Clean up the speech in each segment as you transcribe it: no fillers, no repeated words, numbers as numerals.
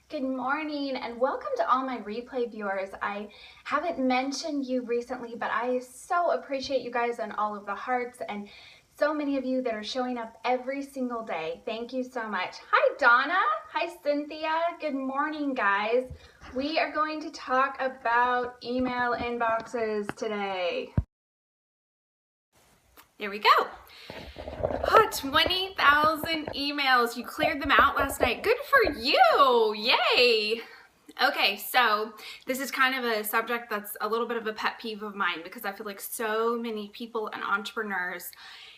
Good morning and welcome to all my replay viewers. I haven't mentioned you recently, but I so appreciate you guys and all of the hearts and so many of you that are showing up every single day. Thank you so much. Hi Donna. Hi Cynthia. Good morning guys. We are going to talk about email inboxes today. There we go. 20,000 emails. You cleared them out last night. Good for you. Yay. Okay, so this is kind of a subject that's a little bit of a pet peeve of mine because I feel like so many people and entrepreneurs,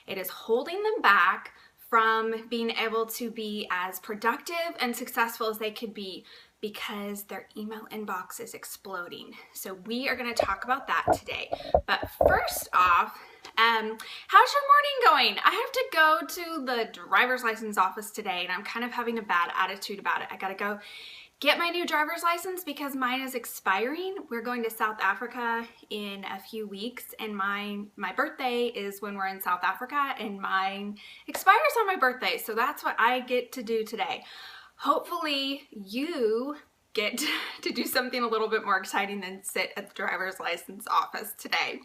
it is holding them back from being able to be as productive and successful as they could be because their email inbox is exploding. So we are going to talk about that today. But first off, how's your morning going? I have to go to the driver's license office today and I'm kind of having a bad attitude about it. I gotta go get my new driver's license because mine is expiring. We're going to South Africa in a few weeks and my birthday is when we're in South Africa and mine expires on my birthday. So that's what I get to do today. Hopefully you get to do something a little bit more exciting than sit at the driver's license office today.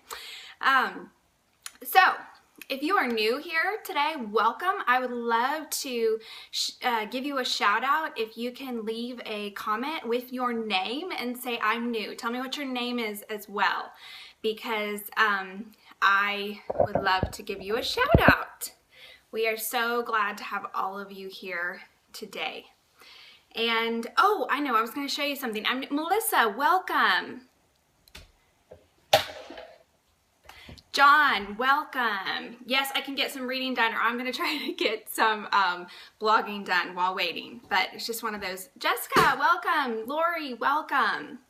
So if you are new here today, welcome. I would love to give you a shout out if you can leave a comment with your name and say I'm new. Tell me what your name is as well, because I would love to give you a shout out. We are so glad to have all of you here today. And oh, I know, I was going to show you something. I'm Melissa, welcome. John, welcome. Yes, I can get some reading done, or I'm going to try to get some blogging done while waiting, but it's just one of those. Jessica, welcome. Lori, welcome.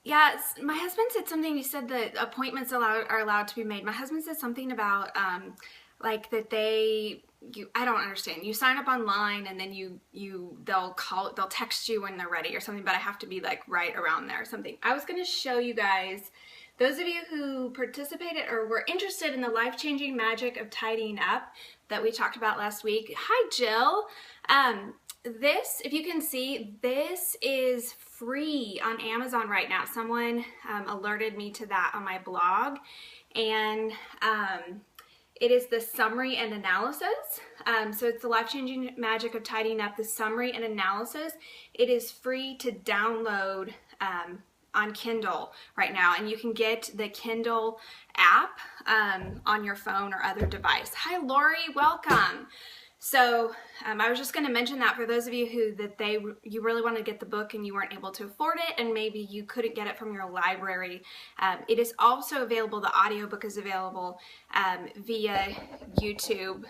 Yes, my husband said something. He said that appointments are allowed to be made. My husband said something about like that I don't understand. You sign up online and then they'll text you when they're ready or something, but I have to be like right around there or something. I was going to show you guys. Those of you who participated or were interested in the life-changing magic of tidying up that we talked about last week. Hi, Jill. This, if you can see, this is free on Amazon right now. Someone alerted me to that on my blog, and it is the summary and analysis. So it's the life-changing magic of tidying up, the summary and analysis. It is free to download on Kindle right now, and you can get the Kindle app on your phone or other device. Hi Lori, welcome. So I was just going to mention that for those of you who you really want to get the book and you weren't able to afford it, and maybe you couldn't get it from your library. It is also available, the audiobook is available via YouTube,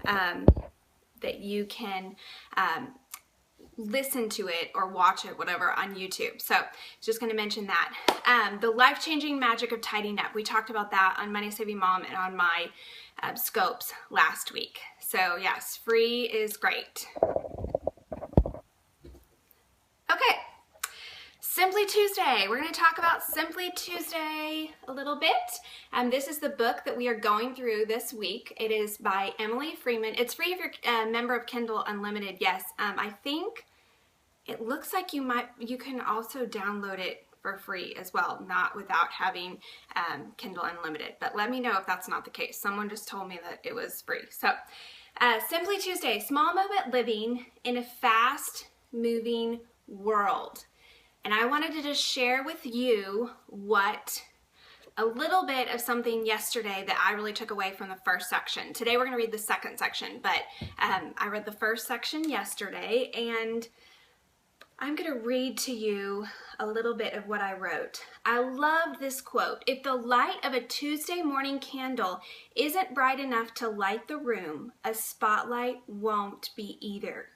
that you can listen to it or watch it, whatever, on YouTube. So just going to mention that. The life-changing magic of tidying up. We talked about that on MoneySavingMom and on my scopes last week. So yes, free is great. Okay, Simply Tuesday. We're going to talk about Simply Tuesday a little bit. This is the book that we are going through this week. It is by Emily Freeman. It's free if you're a member of Kindle Unlimited. Yes, I think it looks like you can also download it for free as well, not without having Kindle Unlimited. But let me know if that's not the case. Someone just told me that it was free. So Simply Tuesday, small moment living in a fast-moving world. And I wanted to just share with you a little bit of something yesterday that I really took away from the first section. Today we're going to read the second section, but I read the first section yesterday, and I'm going to read to you a little bit of what I wrote. I love this quote. If the light of a Tuesday morning candle isn't bright enough to light the room, a spotlight won't be either.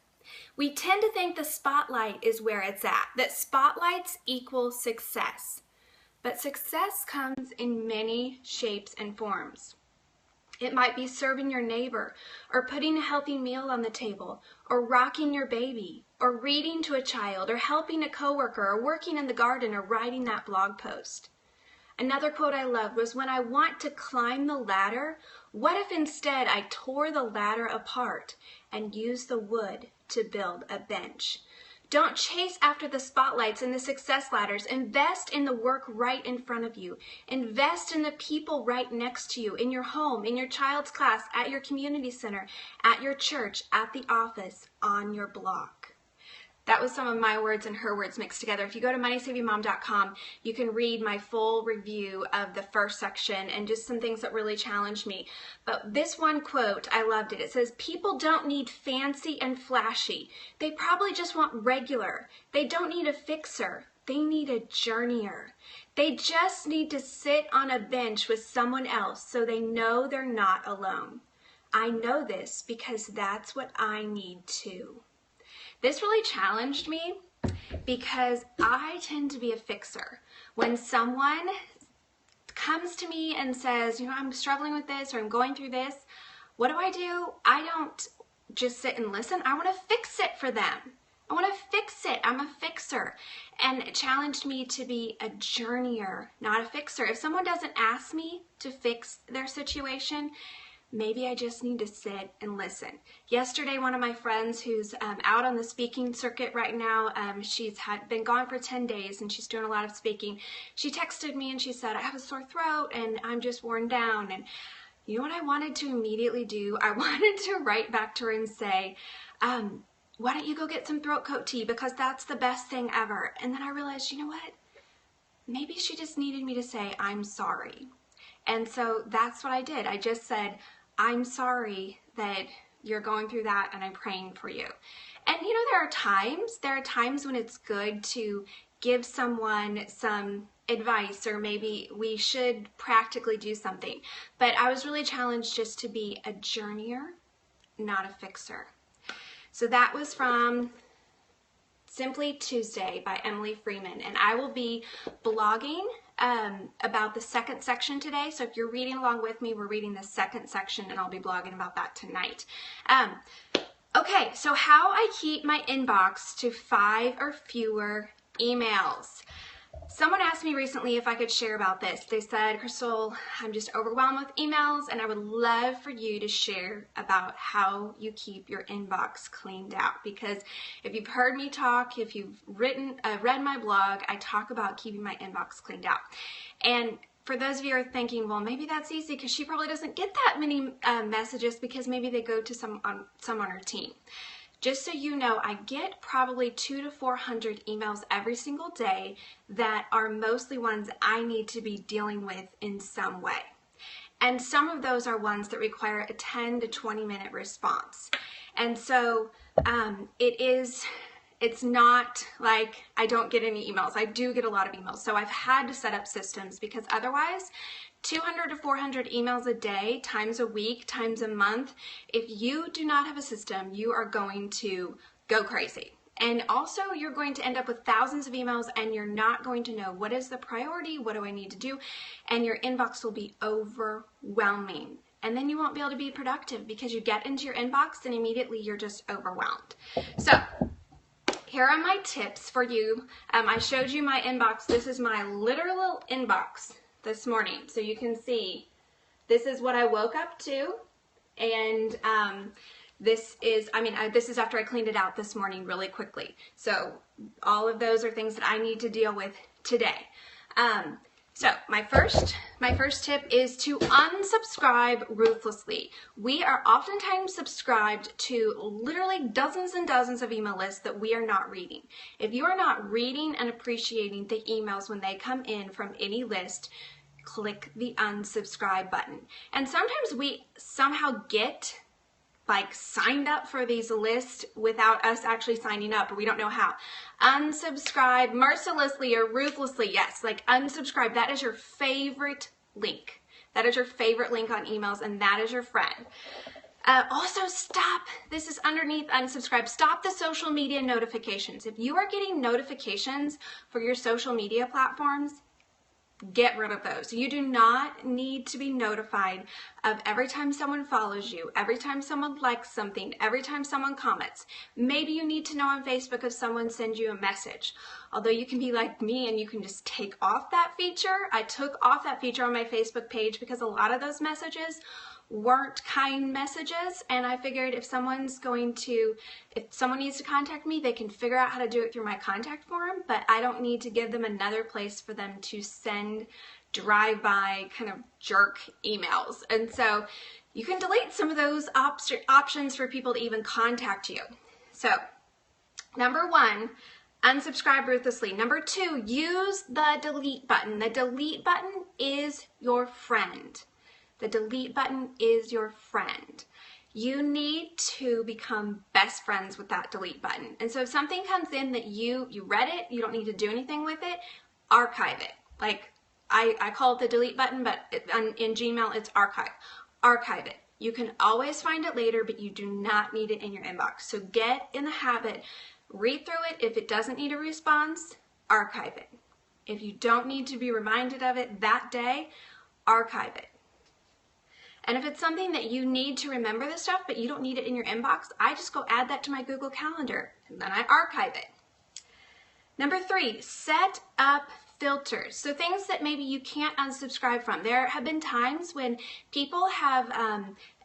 We tend to think the spotlight is where it's at, that spotlights equal success. But success comes in many shapes and forms. It might be serving your neighbor, or putting a healthy meal on the table, or rocking your baby, or reading to a child, or helping a coworker, or working in the garden, or writing that blog post. Another quote I loved was, when I want to climb the ladder, what if instead I tore the ladder apart and used the wood to build a bench. Don't chase after the spotlights and the success ladders. Invest in the work right in front of you. Invest in the people right next to you, in your home, in your child's class, at your community center, at your church, at the office, on your block. That was some of my words and her words mixed together. If you go to MoneySavingMom.com, you can read my full review of the first section and just some things that really challenged me. But this one quote, I loved it. It says, people don't need fancy and flashy. They probably just want regular. They don't need a fixer. They need a journeyer. They just need to sit on a bench with someone else so they know they're not alone. I know this because that's what I need too. This really challenged me because I tend to be a fixer. When someone comes to me and says, you know, I'm struggling with this or I'm going through this, what do? I don't just sit and listen. I want to fix it for them. I want to fix it. I'm a fixer. And it challenged me to be a journeyer, not a fixer. If someone doesn't ask me to fix their situation, maybe I just need to sit and listen. Yesterday, one of my friends who's out on the speaking circuit right now, she's been gone for 10 days and she's doing a lot of speaking. She texted me and she said, I have a sore throat and I'm just worn down. And you know what I wanted to immediately do? I wanted to write back to her and say, why don't you go get some throat coat tea, because that's the best thing ever. And then I realized, you know what? Maybe she just needed me to say, I'm sorry. And so that's what I did. I just said, I'm sorry that you're going through that and I'm praying for you. And you know, there are times when it's good to give someone some advice, or maybe we should practically do something. But I was really challenged just to be a journeyer, not a fixer. So that was from Simply Tuesday by Emily Freeman, and I will be blogging about the second section today. So if you're reading along with me, we're reading the second section, and I'll be blogging about that tonight. Okay, so how I keep my inbox to 5 or fewer emails. Someone asked me recently if I could share about this. They said, Crystal, I'm just overwhelmed with emails, and I would love for you to share about how you keep your inbox cleaned out. Because if you've heard me talk, if you've read my blog, I talk about keeping my inbox cleaned out. And for those of you who are thinking, well, maybe that's easy because she probably doesn't get that many messages because maybe they go to some on her team. Just so you know, I get probably 200 to 400 emails every single day that are mostly ones I need to be dealing with in some way. And some of those are ones that require a 10 to 20 minute response. And so it's not like I don't get any emails. I do get a lot of emails. So I've had to set up systems, because otherwise 200 to 400 emails a day, times a week, times a month. If you do not have a system, you are going to go crazy. And also you're going to end up with thousands of emails and you're not going to know what is the priority, what do I need to do, and your inbox will be overwhelming. And then you won't be able to be productive because you get into your inbox and immediately you're just overwhelmed. So here are my tips for you. I showed you my inbox. This is my literal inbox this morning. So you can see this is what I woke up to, and this is after I cleaned it out this morning really quickly. So all of those are things that I need to deal with today. So my first tip is to unsubscribe ruthlessly. We are oftentimes subscribed to literally dozens and dozens of email lists that we are not reading. If you are not reading and appreciating the emails when they come in from any list, click the unsubscribe button. And sometimes we somehow get signed up for these lists without us actually signing up, but we don't know how. Unsubscribe mercilessly or ruthlessly. Yes, unsubscribe. That is your favorite link. That is your favorite link on emails, and that is your friend. Also, stop. This is underneath unsubscribe. Stop the social media notifications. If you are getting notifications for your social media platforms, get rid of those. You do not need to be notified of every time someone follows you, every time someone likes something, every time someone comments. Maybe you need to know on Facebook if someone sends you a message. although you can be like me and you can just take off that feature, I took off that feature on my Facebook page because a lot of those messages weren't kind messages, and I figured if someone needs to contact me, they can figure out how to do it through my contact form, but I don't need to give them another place for them to send drive-by kind of jerk emails. And so you can delete some of those options for people to even contact you. So number 1, unsubscribe ruthlessly. Number 2, use the delete button. The delete button is your friend. The delete button is your friend. You need to become best friends with that delete button. And so if something comes in that you read it, you don't need to do anything with it, archive it. Like I call it the delete button, but in Gmail it's archive. Archive it. You can always find it later, but you do not need it in your inbox. So get in the habit, read through it. If it doesn't need a response, archive it. If you don't need to be reminded of it that day, archive it. And if it's something that you need to remember the stuff, but you don't need it in your inbox, I just go add that to my Google Calendar, and then I archive it. Number 3, set up filters. So things that maybe you can't unsubscribe from. There have been times when people have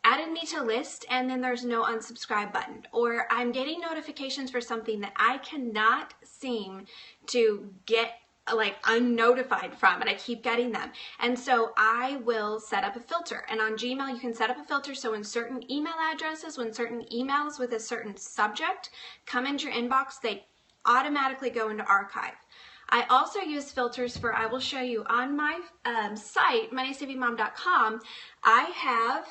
added me to a list and then there's no unsubscribe button, or I'm getting notifications for something that I cannot seem to get unnotified from, and I keep getting them. And so I will set up a filter. And on Gmail, you can set up a filter so when certain email addresses, when certain emails with a certain subject come into your inbox, they automatically go into archive. I also use filters for, I will show you on my site, MoneySavingMom.com, I have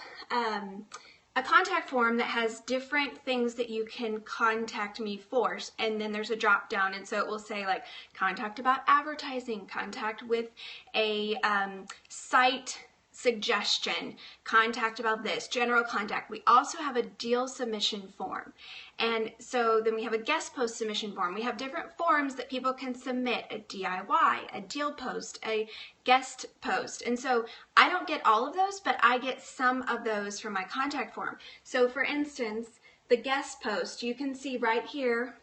a contact form that has different things that you can contact me for, and then there's a drop down, and so it will say like contact about advertising, contact with a site suggestion, contact about this, general contact. We also have a deal submission form, and so then we have a guest post submission form. We have different forms that people can submit, a DIY, a deal post, a guest post. And so I don't get all of those, but I get some of those from my contact form. So for instance, the guest post, you can see right here,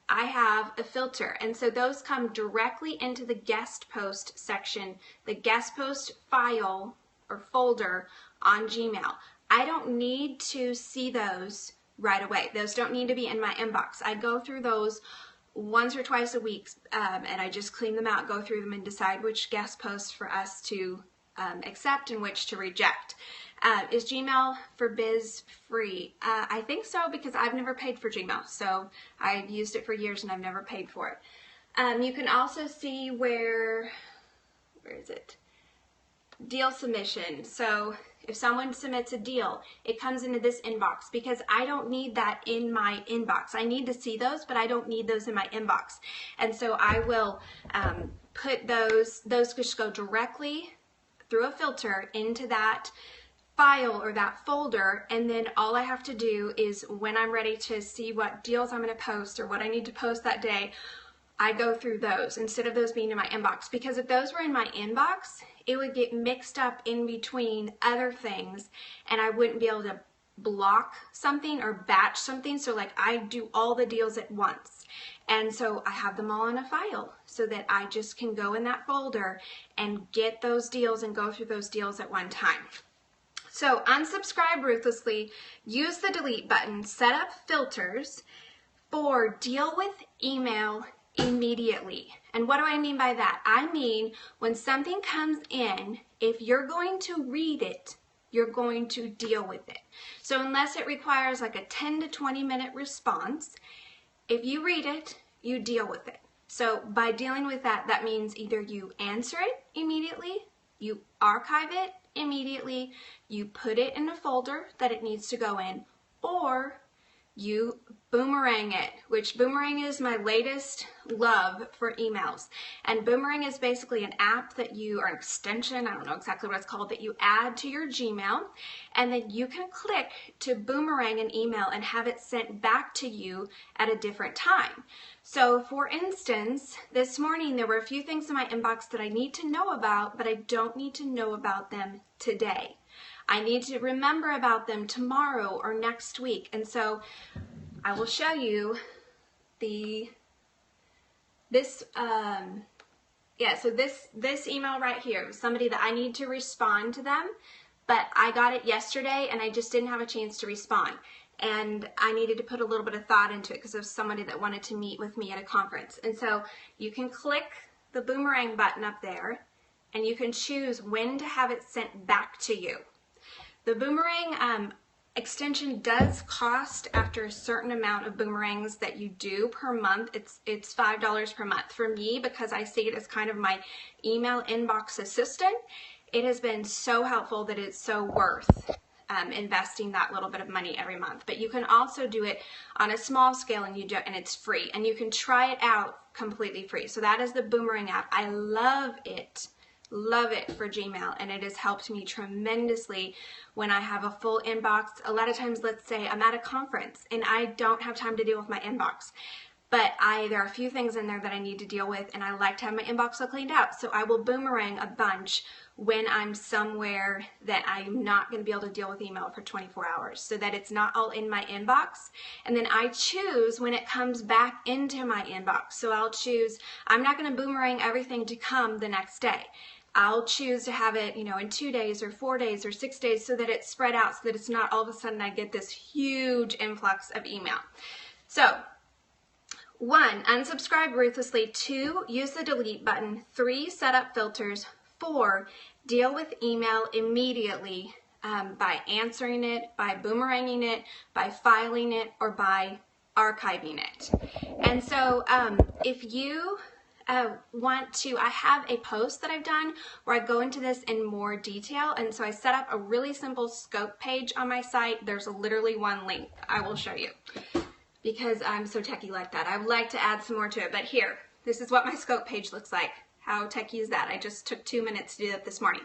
I have a filter, and so those come directly into the guest post section, the guest post file or folder on Gmail. I don't need to see those right away. Those don't need to be in my inbox. I go through those once or twice a week, and I just clean them out, go through them, and decide which guest posts for us to accept and which to reject. Is Gmail for Biz free? I think so, because I've never paid for Gmail, so I've used it for years and I've never paid for it. You can also see where is it? Deal submission. So if someone submits a deal, it comes into this inbox because I don't need that in my inbox. I need to see those, but I don't need those in my inbox. And so I will put those just go directly through a filter into that file or that folder, and then all I have to do is when I'm ready to see what deals I'm going to post or what I need to post that day, I go through those instead of those being in my inbox, because if those were in my inbox, it would get mixed up in between other things and I wouldn't be able to block something or batch something. So like I do all the deals at once, and so I have them all in a file so that I just can go in that folder and get those deals and go through those deals at one time. So unsubscribe ruthlessly, use the delete button, set up filters for deal with email immediately. And what do I mean by that? I mean when something comes in, if you're going to read it, you're going to deal with it. So unless it requires like a 10 to 20 minute response, if you read it, you deal with it. So by dealing with that, that means either you answer it immediately, you archive it immediately, you put it in a folder that it needs to go in, or you Boomerang it, which Boomerang is my latest love for emails. And Boomerang is basically an app that you, or an extension, I don't know exactly what it's called, that you add to your Gmail, and then you can click to Boomerang an email and have it sent back to you at a different time. So for instance, this morning there were a few things in my inbox that I need to know about, but I don't need to know about them today. I need to remember about them tomorrow or next week. And so I will show you the this, yeah, so this email right here was somebody that I need to respond to them, but I got it yesterday and I just didn't have a chance to respond. And I needed to put a little bit of thought into it because it was somebody that wanted to meet with me at a conference. And so you can click the Boomerang button up there and you can choose when to have it sent back to you. The Boomerang extension does cost after a certain amount of boomerangs that you do per month. It's $5 per month. For me, because I see it as kind of my email inbox assistant, it has been so helpful that it's so worth investing that little bit of money every month. But you can also do it on a small scale and it's free, and you can try it out completely free. So that is the Boomerang app. I love it for Gmail, and it has helped me tremendously when I have a full inbox. A lot of times, let's say I'm at a conference and I don't have time to deal with my inbox, but there are a few things in there that I need to deal with, and I like to have my inbox all cleaned out. So I will Boomerang a bunch when I'm somewhere that I'm not going to be able to deal with email for 24 hours, so that it's not all in my inbox. And then I choose when it comes back into my inbox. So I'll choose, I'm not going to Boomerang everything to come the next day. I'll choose to have it, in 2 days or 4 days or 6 days, so that it's spread out, so that it's not all of a sudden I get this huge influx of email. So 1, unsubscribe ruthlessly. 2, use the delete button. 3, set up filters. 4, deal with email immediately by answering it, by boomeranging it, by filing it, or by archiving it. And so if you want to, I have a post that I've done where I go into this in more detail, and so I set up a really simple scope page on my site. There's literally one link I will show you because I'm so techie like that. I would like to add some more to it, but here, this is what my scope page looks like. How techie is that? I just took 2 minutes to do that this morning.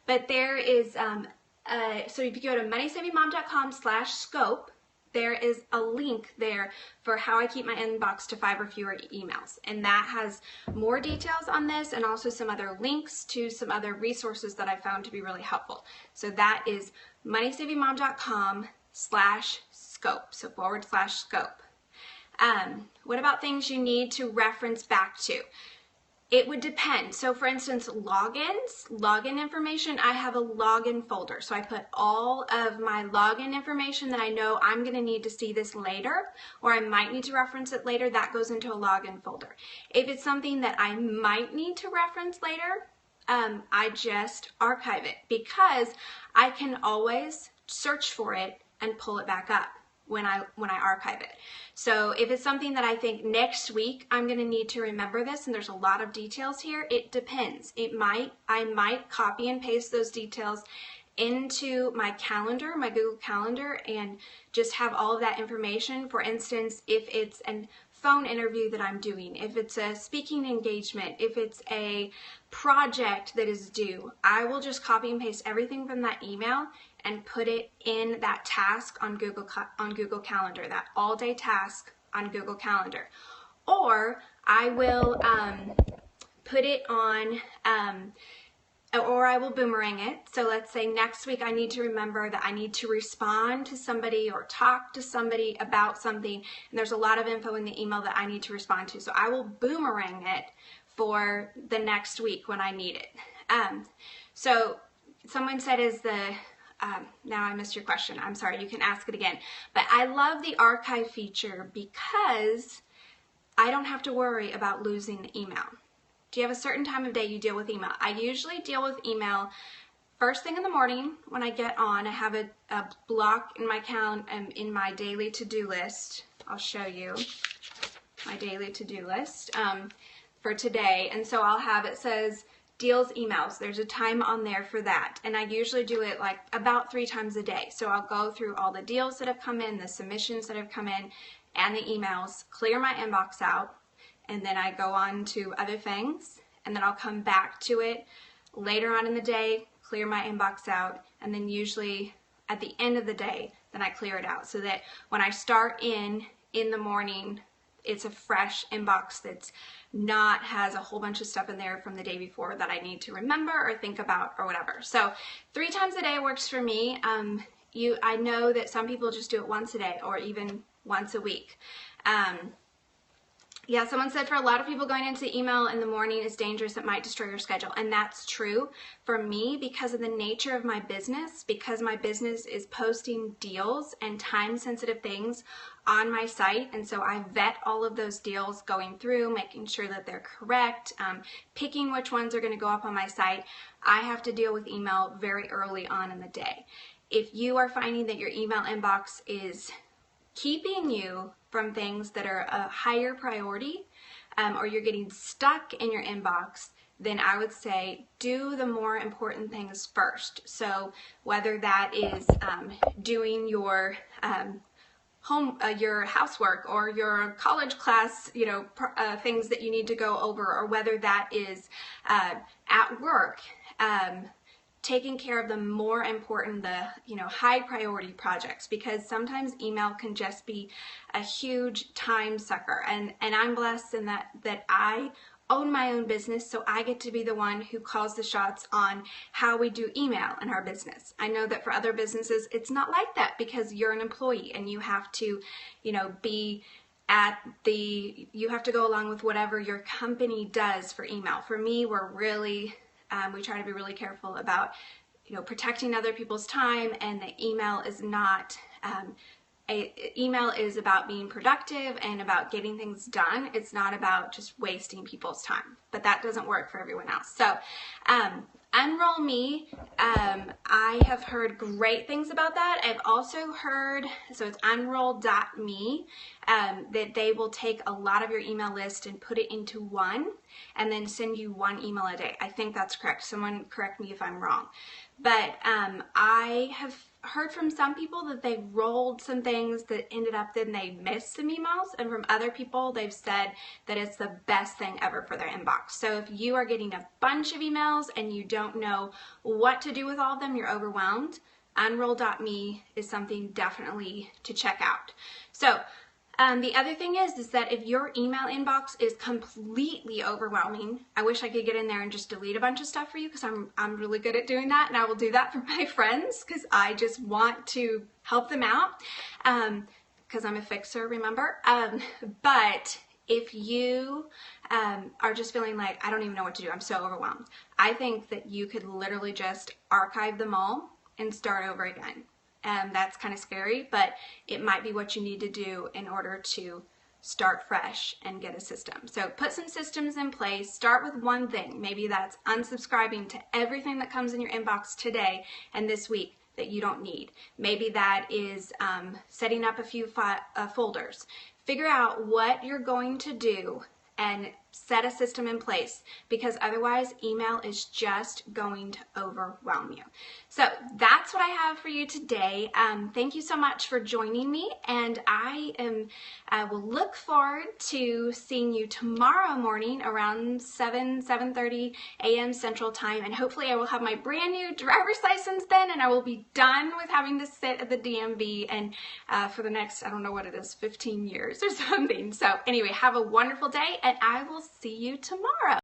But there is, so if you go to MoneySavingMom.com/scope, there is a link there for how I keep my inbox to 5 or fewer emails. And that has more details on this and also some other links to some other resources that I found to be really helpful. So that is MoneySavingMom.com/scope, so /scope. What about things you need to reference back to? It would depend. So for instance, login information, I have a login folder. So I put all of my login information that I know I'm going to need to see this later, or I might need to reference it later, that goes into a login folder. If it's something that I might need to reference later, I just archive it, because I can always search for it and pull it back up when I archive it. So if it's something that I think next week I'm going to need to remember this, and there's a lot of details here, it depends. I might copy and paste those details into my calendar, my Google Calendar, and just have all of that information. For instance, if it's a phone interview that I'm doing, if it's a speaking engagement, if it's a project that is due, I will just copy and paste everything from that email and put it in that task on Google Calendar, that all-day task on Google Calendar. Or I will put it on, or I will Boomerang it. So let's say next week I need to remember that I need to respond to somebody or talk to somebody about something, and there's a lot of info in the email that I need to respond to. So I will Boomerang it for the next week when I need it. So someone said, now I missed your question. I'm sorry, you can ask it again. But I love the archive feature because I don't have to worry about losing the email. Do you have a certain time of day you deal with email? I usually deal with email first thing in the morning when I get on. I have a block in my in my daily to-do list. I'll show you my daily to-do list for today. And so I'll have, it says deals emails. There's a time on there for that. And I usually do it like about 3 times a day. So I'll go through all the deals that have come in, the submissions that have come in, and the emails, clear my inbox out, and then I go on to other things, and then I'll come back to it later on in the day, clear my inbox out, and then usually at the end of the day, then I clear it out, so that when I start in the morning, it's a fresh inbox that's not has a whole bunch of stuff in there from the day before that I need to remember or think about or whatever. So 3 times a day works for me. I know that some people just do it once a day or even once a week. Yeah, someone said for a lot of people going into email in the morning is dangerous. It might destroy your schedule. And that's true for me because of the nature of my business, because my business is posting deals and time-sensitive things on my site. And so I vet all of those deals going through, making sure that they're correct, picking which ones are going to go up on my site. I have to deal with email very early on in the day. If you are finding that your email inbox is keeping you from things that are a higher priority, or you're getting stuck in your inbox, then I would say do the more important things first. So whether that is doing your your housework or your college class, things that you need to go over, or whether that is at work, taking care of the more important, high priority projects, because sometimes email can just be a huge time sucker. And I'm blessed in that I own my own business, so I get to be the one who calls the shots on how we do email in our business. I know that for other businesses, it's not like that because you're an employee and you have to, you have to go along with whatever your company does for email. For me, we try to be really careful about, protecting other people's time, and the email is not, email is about being productive and about getting things done. It's not about just wasting people's time, but that doesn't work for everyone else. So, Unroll Me, I have heard great things about that. I've also heard, so it's unroll.me, that they will take a lot of your email list and put it into one and then send you one email a day. I think that's correct. Someone correct me if I'm wrong. But I have heard from some people that they rolled some things that ended up then they missed some emails, and from other people they've said that it's the best thing ever for their inbox. So if you are getting a bunch of emails and you don't know what to do with all of them, you're overwhelmed, unroll.me is something definitely to check out. So the other thing is that if your email inbox is completely overwhelming, I wish I could get in there and just delete a bunch of stuff for you, because I'm really good at doing that, and I will do that for my friends because I just want to help them out, because I'm a fixer, remember? But if you are just feeling like, I don't even know what to do, I'm so overwhelmed, I think that you could literally just archive them all and start over again. That's kind of scary, but it might be what you need to do in order to start fresh and get a system. So put some systems in place. Start with one thing. Maybe that's unsubscribing to everything that comes in your inbox today and this week that you don't need. Maybe that is setting up a few folders. Figure out what you're going to do and set a system in place, because otherwise will just going to overwhelm you. So that's what I have for you today. Thank you so much for joining me, and I will look forward to seeing you tomorrow morning around 7:30 a.m. Central Time, and hopefully I will have my brand new driver's license then, and I will be done with having to sit at the DMV and for the next, I don't know what it is, 15 years or something. So anyway, have a wonderful day, and I will see you tomorrow.